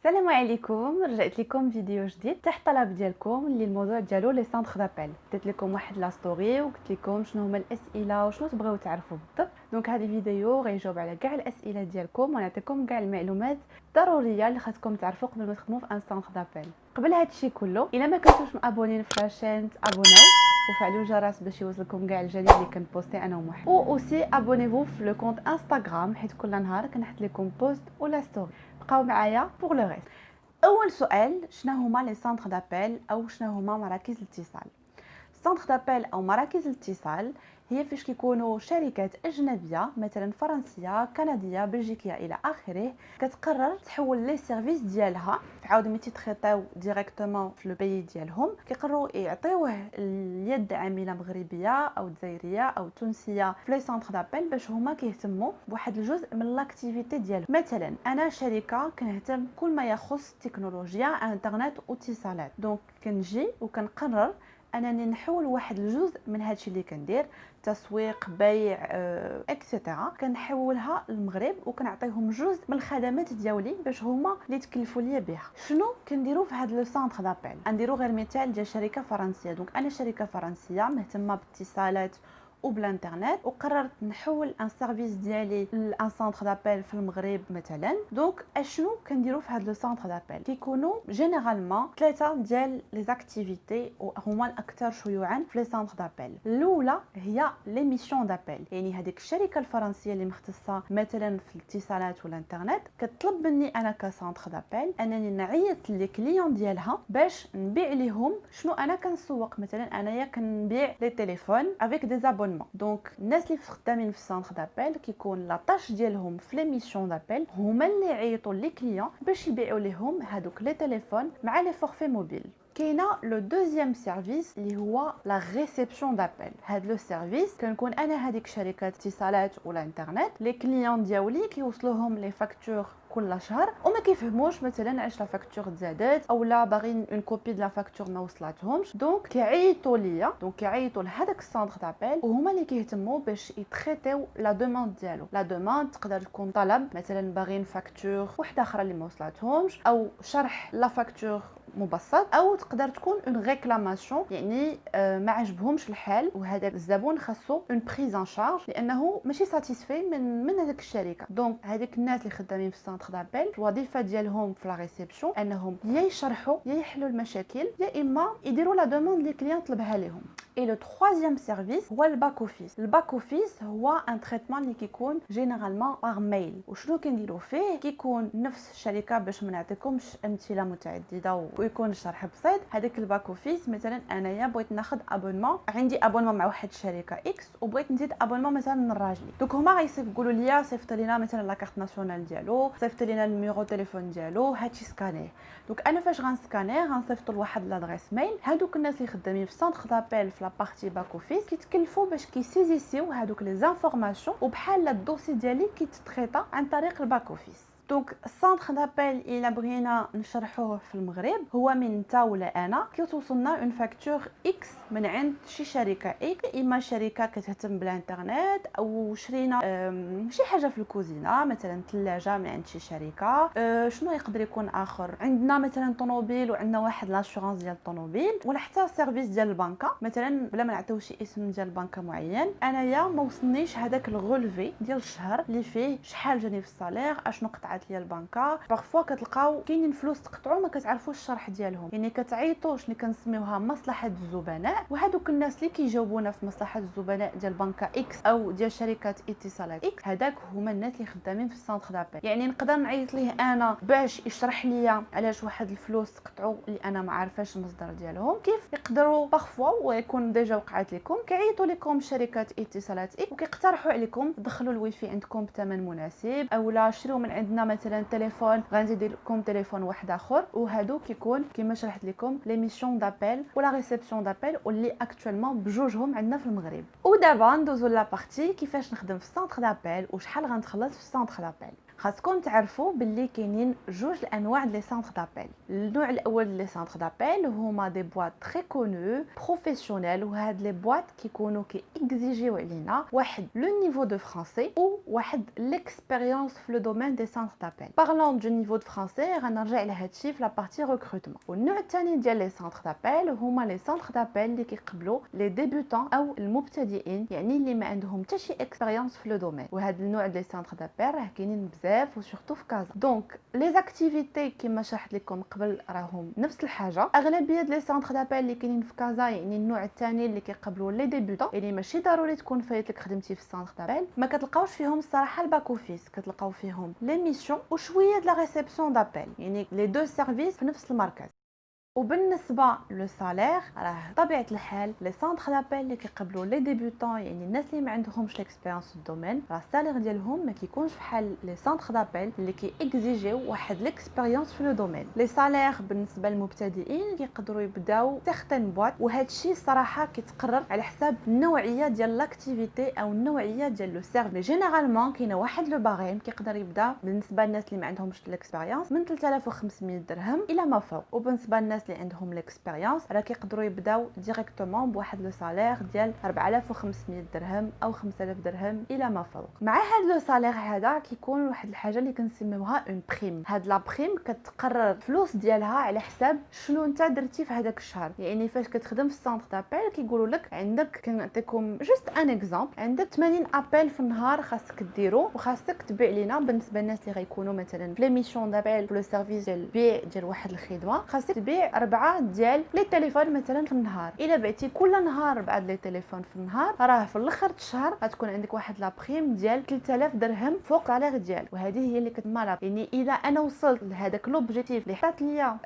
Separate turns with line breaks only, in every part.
السلام عليكم، رجعت لكم فيديو جديد تحت طلب ديالكم اللي الموضوع ديالو لي سونتر دابيل. درت لكم واحد لا ستوري وقلت لكم شنو هما الاسئله وشنو تبغيو تعرفوا بالضبط. دونك هذه فيديو غيجاوب على كاع الاسئله ديالكم ونعطيكم كاع المعلومات الضروريه اللي خاصكم تعرفوا قبل ما تخدموا في ان سونتر دابيل. قبل هذا الشيء كله الا ما كنتوش مابونين في لاشين ابوناو وفعلوا الجرس باش يوصلكم كاع الجديد اللي كنبوستي انا ومحمد. و اوسي ابونيفو في لو كونت انستغرام حيت كل نهار كنحط لكم بوست ولا ستوري. بقاو معايا بوغ لو ريست. اول سؤال، شنو هما لي سونتر دابيل او شنو هما مراكز الاتصال؟ سونتر دابيل او مراكز الاتصال هي فاش كيكونوا شركات اجنبيه مثلا فرنسيه كنديه بلجيكيه الى اخره كتقرر تحول لي سيرفيس ديالها عاود ملي تيتريطيو ديريكتومون في لو بيي ديالهم كيقرروا يعطيوه اليد عامله مغربيه او جزائريه او تونسيه في لي سونتر دابيل باش هما كيهتموا بواحد الجزء من لاكتيفيتي ديالهم. مثلا انا شركه كنهتم كل ما يخص التكنولوجيا انترنت واتصالات، دونك كنجي وكنقرر انني نحول واحد الجزء من هادشي اللي كندير تسويق بيع اكسيتيرا كنحولها للمغرب وكنعطيهم جزء من الخدمات ديالي باش هما اللي تكلفوا ليا بها. شنو كنديروا في هذا لو سونتر دابيل؟ نديروا غير مثال ديال شركه فرنسيه. دونك انا شركه فرنسيه مهتمه بالاتصالات وبالانترنت وقررت نحول ان سيرفيس ديالي لان سونتر دابيل في المغرب مثلا. دونك اشنو كنديروا في هذا لو سونتر دابيل؟ كيكونوا جينيرالمون ثلاثه ديال لي زاكتيفيتي وهما الاكثر شيوعا في لي سونتر دابيل. الاولى هي لي ميسيون دابيل، يعني هذيك الشركه الفرنسيه اللي مختصه مثلا في الاتصالات والانترنت كتطلب مني انا كسونتر دابيل انني نعيط لي كليون ديالها باش نبيع لهم شنو انا كنسوق. مثلا انايا كنبيع لي تليفون افيك دي زابونمون. دونك الناس اللي خدامين في السونتر دابيل كيكون لاطاش ديالهم في لي ميسيون دابيل هما اللي يعيطوا لي كليون باش يبيعوا لهم هذوك لي تليفون مع لي فورفي موبيل. كاينه لو دوزيام سيرفيس اللي هو لا ريسبسيون دابيل. هاد لو سيرفيس كنكون انا هذيك شركه اتصالات ولا انترنت لي كليون ديالي كيوصلوهم لي فاكتور كل شهر وما كيفهموش مثلا علاش لا فاكتور تزادت او لا باغيين اون كوبي د لا فاكتور ما وصلاتهمش. دونك كيعيطوا ليا، دونك كيعيطوا لهذاك السونتر دابيل وهما اللي كيهتموا باش يتريتيو لا دوموند ديالو. لا دوموند تقدر تكون طلب مثلا باغيين فاكتور وحده اخرى اللي ما وصلاتهمش او شرح لا فاكتور مبسط او تقدر تكون اون ريكلاماسيون، يعني ما عجبهمش الحال وهذاك الزبون خاصو اون بريز ان شارج لانه ماشي ساتيسفي من هذيك الشركه. دونك هذيك الناس اللي خدامين في السونتر دابيل الوظيفه ديالهم في لا ريسبسيون انهم يا يشرحوا يا يحلوا المشاكل يا اما يديروا لا دوموند اللي كليون طلبها لهم. اي لو troisième سيرفيس هو الباك اوفيس. الباك اوفيس هو ان تريتمون اللي كيكون جينيرالمون باغ ميل. وشنو كنديروا فيه؟ كيكون نفس الشركه باش ما نعطيكمش امثله متعدده ويكون الشرح بسيط. هذاك الباك اوفيس مثلا انايا بغيت ناخذ ابونمون، عندي ابونمون مع واحد الشركه اكس وبغيت نزيد ابونمون مثلا من راجلي. دوك هما يقولوا لي صيفط لينا مثلا لا كارت ناسيونال ديالو، صيفط لينا النيميرو تليفون ديالو، هادشي سكانيه. دوك انا فاش غنسكانيه غنصيفطوا لواحد لادريس ميل. هادوك الناس اللي خدامين في سونتر دابيل في لا بارتي باك اوفيس كيتكلفوا باش كيسيزيسيو هادوك لي زانفورماسيون وبحال الدوسي ديالي كيتطريطا عن طريق الباك اوفيس. دونك السونتر دابيل الا بغينا نشرحوه في المغرب هو من انت ولا انا كتوصلنا اون فاكتور اكس من عند شي شركه اكس، اما شركه كتهتم بالانترنت او شرينا شي حاجه في الكوزينه مثلا ثلاجه من عند شي شركه. شنو يقدر يكون اخر؟ عندنا مثلا طوموبيل وعندنا واحد لاشورانس ديال الطوموبيل ولا حتى سيرفيس ديال البنكه مثلا بلا ما نعطيو شي اسم ديال البنكه معين. انايا ما وصلنيش هذاك الغولفي ديال الشهر اللي فيه شحال جاني في الصالير، اشنو قطعت ليا البنكه. بارفوا كتلقاو كاينين فلوس تقطعوا ما كتعرفوش الشرح ديالهم، يعني كتعيطوا شنو كنسميوها مصلحه الزبناء. وهذوك الناس اللي كيجاوبونا في مصلحه الزبناء ديال بنكه اكس او ديال شركه اتصالات اكس هذاك هما الناس اللي خدامين في السونتر دابيل. يعني نقدر نعيط ليه انا باش يشرح ليا علاش واحد الفلوس تقطعوا اللي انا ما عارفاش المصدر ديالهم. كيف يقدروا بارفوا ويكون ديجا وقعت لكم كيعيطوا لكم شركه اتصالات اكس وكيقترحوا عليكم دخلوا الويفي عندكم بثمن مناسب اولا شريو من عندنا مثلا تليفون غنزيد لكم تليفون واحد اخر. وهادو كيكون كما شرحت لكم لي ميسيون دابيل ولا ريسبسيون دابيل واللي اكطوالمون بجوجهم عندنا في المغرب. ودابا ندوزو لا بارتي كيفاش نخدم في السونتر دابيل وشحال غنتخلص في السونتر دابيل. خاصكم تعرفوا باللي كاينين جوج الانواع لي سانتر دابيل. النوع الاول لي سانتر دابيل هما دي بواط تري كونو بروفيسيونيل، وهاد لي بواط كيكونوا اكزيجيو علينا واحد لو نيفو دو فرونسي او واحد ليكسبيريونس في لو دومين دي سانتر دابيل. بارلون دو نيفو دو فرونسي غنرجع لهادشي في لا بارتي ريكروتمون. والنوع الثاني ديال لي سانتر دابيل هما لي سانتر دابيل اللي كيقبلوا لي ديبوتون او المبتدئين، يعني اللي ما عندهم حتى شي اكسبيريونس في لو دومين. وهاد النوع ديال لي سانتر دابيل راه كاينين بزاف وسورتو في كازا. دونك لي زاكتيفيتي كما شرحت لكم قبل راهم نفس الحاجه. اغلبيه لي سانتر دابيل اللي كاينين في كازا يعني النوع الثاني اللي كيقبلوا لي ديبوتون، يعني ماشي ضروري تكون فايت لك خدمتي في السانتر دابيل. ما كتلقاوش فيهم الصراحه الباك اوفيس، كتلقاو فيهم لي ميسيون وشويه د لا ريسبسيون دابيل، يعني لي دو سيرفيس في نفس المركز. وبالنسبه لو سالير راه طبيعه الحال لي سانتر دابيل اللي كيقبلوا لي ديبوتون، يعني الناس اللي ما عندهمش ليكسبيريونس في الدومين، راه السالير ديالهم ما كيكونش بحال لي سانتر دابيل اللي كيكزيجيو واحد ليكسبيريونس في لو دومين. لي سالير بالنسبه للمبتدئين كيقدروا يبداو سيغتان بواط، وهذا الشيء صراحه كيتقرر على حساب النوعيه ديال لاكتيفيتي او النوعيه ديال لو سيرفي. جينيرالمون كاينه واحد لو باغيم كيقدر يبدا بالنسبه للناس اللي ما عندهمش ليكسبيريونس من 3500 درهم الى ما فوق، وبالنسبه للناس اللي عندهم ليكسبيريونس راه كيقدروا يبداو ديريكتومون بواحد لو سالير ديال 4500 درهم او 5000 درهم الى ما فوق. مع هذا لو سالير هذا كيكون واحد الحاجه اللي كنسميوها اون بريم. هاد لا بريم كتقرر الفلوس ديالها على حساب شنو انت درتي في هذاك الشهر. يعني فاش كتخدم في السانتر دابيل كيقولوا لك عندك، كنعطيكم جوست ان اكزامبل، عندك 80 ابل في النهار خاصك ديرو، وخاصك تبيع لينا بالنسبه للناس اللي غيكونوا مثلا في لي ميسيون دابيل في لو سيرفيس ديال البيع ديال واحد الخدمه، خاصك تبيع 4 ديال لي تليفون مثلا في النهار. الا بعتي كل نهار 4 لي تليفون في النهار راه في الاخر الشهر غتكون عندك واحد لا بريم ديال 3000 درهم فوق السالير ديال. وهذه هي اللي كتمالا، يعني الا انا وصلت لهذاك لوبجيكتيف اللي حط ليا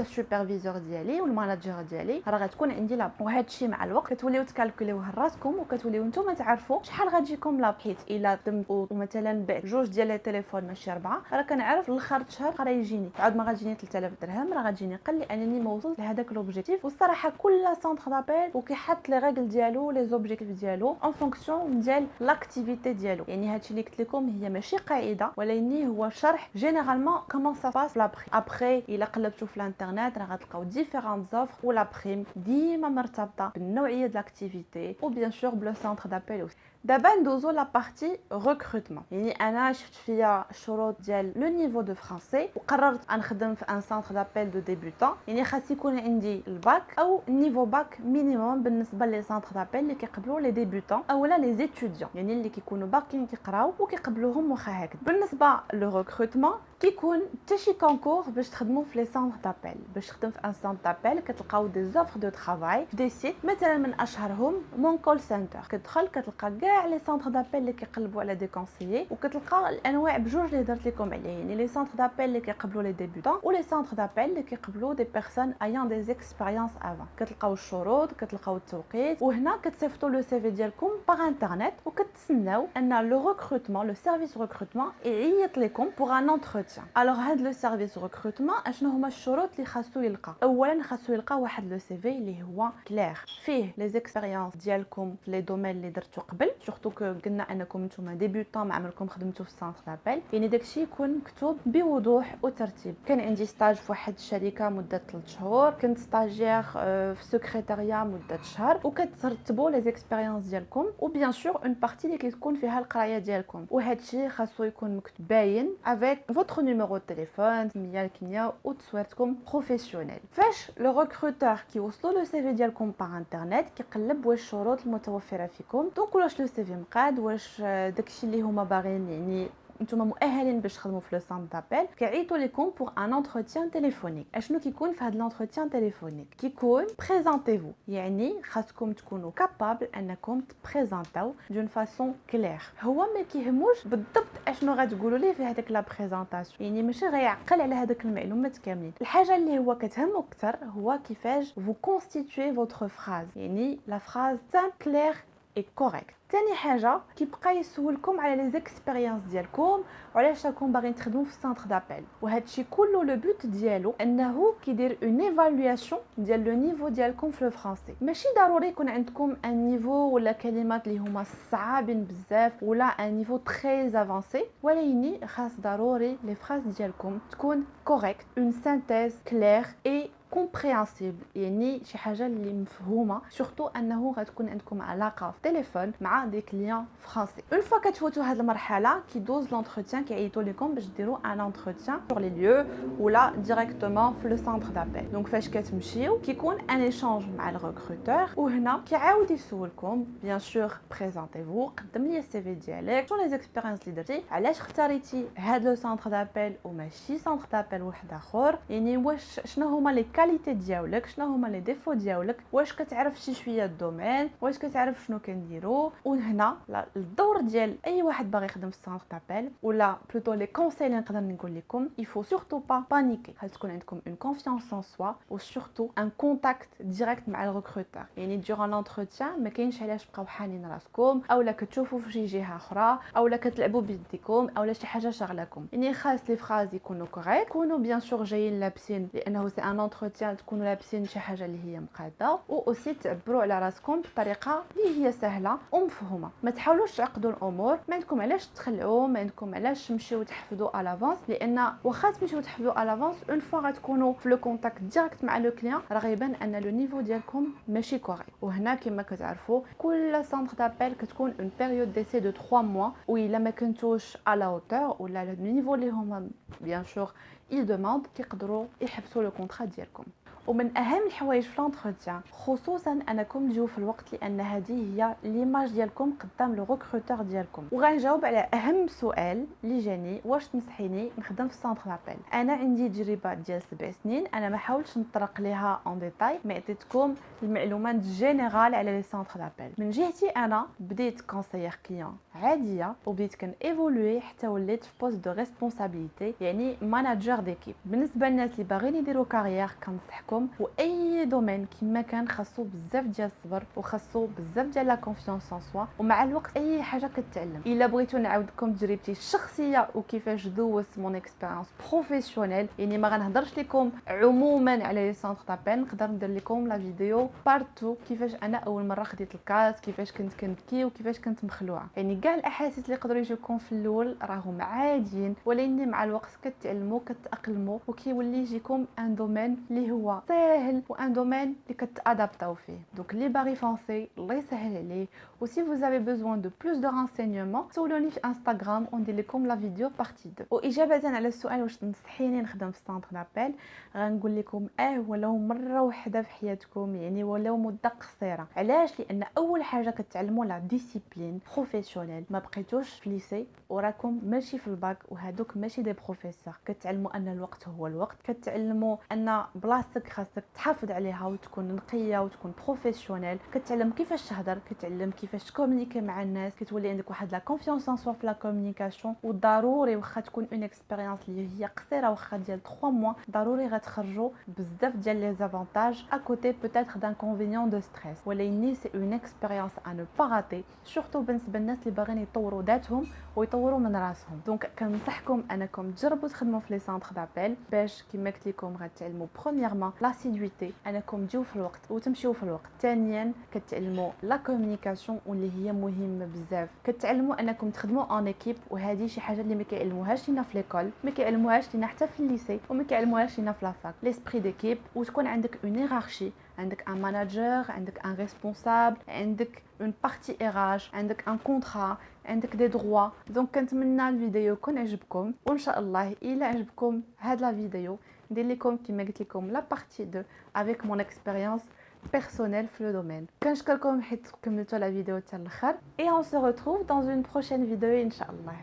السوبرفيزور ديالي والماناجر ديالي، راه غتكون عندي لا. وهذا الشيء مع الوقت كتوليو تكالكوليوه راسكم وكتوليو نتوما تعرفوا شحال غتجيكم لا بحيت. الا خدمت ومثلا بعت 2 ديال لي تليفون ماشي 4، راه كنعرف الاخر الشهر راه يجيني عاد ما غتجيني 3000 درهم، راه غتجيني قل لانني ما وصلت لهذاك لوبجيكتيف. والصراحه كل سانتر دابيل وكيحط لي ريغل ديالو لي زوبجيكتيف ديالو اون فونكسيون ديال لاكتيفيتي ديالو. يعني هادشي اللي قلت لكم هي ماشي قاعده، ولكن هو شرح جينيرالمون كومون سا باس لا بريم. ابري الا قلبتوا في الانترنت راه غتلقاو ديفيرونت زوفر، ولا بريم ديما مرتبطه بالنوعيه د لاكتيفيتي وبيان سور بلو سانتر دابيل. دابا ندوزو لا بارتي ريكروتمون. يعني انا شفت فيا الشروط ديال لو نيفو دو فرونسي وقررت نخدم في ان سانتر دابيل دو ديبوتون، يعني خاص يكون عندي الباك او نيفو باك مينيموم بالنسبه لي سانتر دابيل اللي كيقبلوا لي ديبوتون اولا لي زيتوديون، يعني اللي كيكونوا باقيين كيقراو وكيقبلوهم واخا هكذا. بالنسبه لو ريكروتمون كيكون حتى شي كونكور باش تخدموا في لي سانتر دابيل. باش تخدم في ان سانتر دابيل كتلقاو دي زوفر دو طرافاي في دي سيت، مثلا من اشهرهم مون كول سنتر. كتدخل كتلقى كاع لي سانتر دابيل اللي كيقلبوا على دي كونسيي، وكتلقى الانواع بجوج اللي درت لكم عليه، يعني لي سانتر دابيل اللي كيقبلوا لي ديبوتون ولي سانتر دابيل اللي كيقبلوا دي بيرسون ايان دي اكسبيريونس افون. كتلقاو الشروط، كتلقاو التوقيت، وهنا كتصيفطوا لو سي في ديالكم باغ انترنت وكتسناو ان لو ريكروتمون لو سيرفيس ريكروتمون يعيط لكم بوغ ان انتروتيان. الوغ هاد لو سيرفيس ريكروتمون اشنو هما الشروط اللي خاصو يلقى؟ اولا خاصو يلقى واحد لو سي في اللي هو كلير فيه لي اكسبيريونس ديالكم في لي دومين اللي درتو قبل، سورتو قلنا انكم نتوما ديبيوطون ما عمركم خدمتوا في السانتر دابيل، يعني داكشي يكون مكتوب بوضوح وترتيب. كان عندي ستاج في واحد الشركه مده 3 شهور، كنت ستاجير في سكرتاريا مده شهر، وكترتبوا لي اكسبيريونس ديالكم وبيان سور اون بارتي اللي كتكون فيها القرايه ديالكم. وهذا الشيء خاصو يكون مكتوب باين افيك فوتر نيميرو تليفون، سميه الكنيه وتصويرتكم بروفيسيونيل. فاش لو ريكروتور كيوصلوا لو سي في ديالكم باغ انترنت كيقلب واش الشروط المتوفره فيكم، دونك واش لو سي في مقاد، واش داكشي اللي هما باغيين، يعني نتوما مؤهلين باش تخدموا في لو سانتر دابيل. كيعيطوا لكم بوغ ان انتروتيان تليفونيك. اشنو كيكون في هذا الانتروتيان تليفونيك؟ كيكون بريزونتيفو، يعني خاصكم تكونوا كابابل انكم تبريزونطاو دون فاسون كلير. هو ما كيهموش بالضبط اشنو غتقولوا ليه في هذاك لا بريزونطاسيون، يعني ماشي غيعقل على هذاك المعلومات كاملين. الحاجه اللي هو كتهمو اكثر هو كيفاش فو كونستيتوي فوتر فراز، يعني لا فراز سامبل كلير اي كوريكت. تاني حاجه كيبقى يسولكم على لي زيكسبيريونس ديالكم وعلاش راكم باغيين تخدموا في السانتر دابيل، وهذا الشيء كله لو بوت ديالو انه كيدير اون ايفالواسيون ديال لو نيفو ديالكم في الفرنسي. ماشي ضروري يكون عندكم ان نيفو ولا كلمات اللي هما صعابين بزاف ولا ان نيفو تري افانسي، ولكن خاص ضروري لي فراز ديالكم تكون كوريكت، اون سانتيز كلير اي كومبريهنسيبل، يعني شي حاجه اللي مفهومه، سورتو انه غتكون عندكم علاقه في تليفون مع دي كليون فرنسي. اون فوا كتفوتوا هاد المرحله كيدوز لونتروتيان، كيعيطوا لكم باش ديروا ان انتروتيان سور لي ليو ولا ديريكتومون في لو سانتر دابيل. دونك فاش كتمشيو كيكون ان ايشانج مع الريكروتور، وهنا كيعاود يسولكم بيان سور بريزونتيفو، قدم لي السي في ديالك، شنو لي زيكسبيريونس اللي درتي، علاش اختاريتي هاد لو سانتر دابيل وماشي سانتر دابيل واحد اخر، يعني واش شنو هما لي كاليتي ديالك، شنو هما لي ديفو ديالك، واش كتعرف شي شويه الدومين، واش كتعرف شنو كنديرو. وهنا الدور ديال اي واحد باغي يخدم في السانتر دابيل ولا بلوتو لي كونساي اللي نقدر نقول لكم، يفو سورتو با بانيكي، خاص تكون عندكم اون كونفيونس ان سوا و سورتو ان كونتاكت ديريكت مع الريكروتور. يعني دوران لونتروتيان ما كاينش علاش تبقاو حانين راسكم اولا كتشوفوا في شي جهه اخرى اولا كتلعبوا بيديكم اولا شي حاجه شغلكم. يعني خاص لي فراز يكونوا كوريكت، كونوا بيان سور جايين لابسين لانه سي ان انتروتيان، تكونوا لابسين شي حاجه اللي هي مقاده، و اوسي تعبروا على راسكم بطريقه اللي هي سهله ومفهومه. ما تحاولوش تعقدوا الامور، ما عندكم علاش تخلعوا، ما عندكم علاش تمشيو تحفظوا على لافونس، لان واخا تمشيو تحفظوا على لافونس اون فوا غتكونوا في لو كونتاكت ديريكت مع لو كليون راه غيبان ان لو نيفو ديالكم ماشي كوريكت. وهنا كما كتعرفوا كل سانتر دابيل كتكون اون بيريود ديسي دو 3 موا، وإلا ما كنتوش على اوتور ولا لو نيفو اللي هما بيان سور il demande كيقدروا يحبسوا لو كونطرا ديالكم. ومن اهم الحوايج في لونتروتيان خصوصا انكم تجيو في الوقت، لان هذه هي ليماج ديالكم قدام لو ريكروتور ديالكم. وغنجاوب على اهم سؤال اللي جاني، واش تنصحيني نخدم في سانتر دابيل. انا عندي تجربه ديال 7 سنين، انا ما حاولتش نطرق ليها اون ديتاي، ما عطيتكم المعلومات جينيرال على لي سانتر دابيل. من جهتي انا بديت كونسيير كليون عاديه وبديت كان ايفولوي حتى وليت في بوست دو ريسبونسابيلتي، يعني ماناجر ديكيب. بالنسبه للناس اللي باغيين يديروا كارير كنصحكم واي دومين كما كان خاصو بزاف ديال الصبر وخاصو بزاف ديال لا كونفيونس ان سوا، ومع الوقت اي حاجه كتعلم. الا بغيتو نعاودكم تجربتي الشخصيه وكيفاش دوزت مون اكسبيريونس بروفيسيونيل، يعني ما غنهضرش لكم عموما على لي سانتر دابيل، نقدر ندير لكم لا فيديو بارتو كيفاش انا اول مره خديت الكاس، كيفاش كنت كنبكي وكيفاش كنت مخلوعه. يعني كاع الاحاسيس اللي يقدروا يجيوكم في الاول راهم عاديين، ولكن مع الوقت كتعلموا كتاقلموا وكيولي يجيكم ان دومين اللي هو ساهل وان دومين اللي كتادابطاو فيه. دونك لي باغي فونسي الله يسهل عليه. وسي vous avez besoin de plus de renseignements سولوني في انستغرام وندير لكم لا فيديو بارتي 2. واجابه على السؤال واش تنصحيني نخدم في سانتر دابيل، غنقول لكم ولو مره واحده في حياتكم، يعني ولو مده قصيره. علاش؟ لان اول حاجه كتعلموا لا ديسيبلين بروفيسيونيل، ما بقيتوش في ليسي وراكم ماشي في الباك وهذوك ماشي دي بروفيسور. كتعلموا ان الوقت هو الوقت، كتعلموا ان بلاصتك خاصك تحافظ عليها وتكون نقيه وتكون بروفيسيونيل، كتعلم كيفاش تهضر، كتعلم كيفاش تكومونيكي مع الناس، كتولي عندك واحد لا كونفيونس ان سوا في لا كومونيكاسيون. وضروري واخا تكون اون اكسبيريونس اللي هي قصيره واخا ديال 3 موا، ضروري غتخرجوا بزاف ديال لي زافونتاج ا كوتي بوتيتر دانكونفينيون دو ستريس، ولكن سي اون اكسبيريونس ا نو با راتي، سورتو بالنسبه للناس اللي باغيين يطوروا ذاتهم ويطوروا من راسهم. دونك كنصحكم انكم تجربوا تخدموا في لي سانتر دابيل باش كما قلت لكم غتعلموا برومييرمون لاسيدويتي، انكم تجيو في الوقت وتمشيو في الوقت. ثانيا كتعلموا لا كومونيكاسيون واللي هي مهمه بزاف، كتعلموا انكم تخدموا ان ايكيب، وهذه شي حاجه اللي ما كيعلموهاش لينا في ليكول، ما كيعلموهاش لينا حتى في الليسي، وما كيعلموهاش لينا في لافاك. ليسبري ديكيب، وتكون عندك اون هيرارشي، عندك ان ماناجر، عندك ان ريسبونسابل، عندك اون بارتي ايراج، عندك ان كونطرا، عندك دي دروا. دونك كنتمنى الفيديو يكون عجبكم، وان شاء الله الا عجبكم هاد لا فيديو ندير لكم كما قلت لكم لا بارتي 2 avec mon expérience personnelle في le domaine. كنشكركم حيت كملتوا لا فيديو حتى الاخر، et on se retrouve dans une prochaine vidéo ان شاء الله.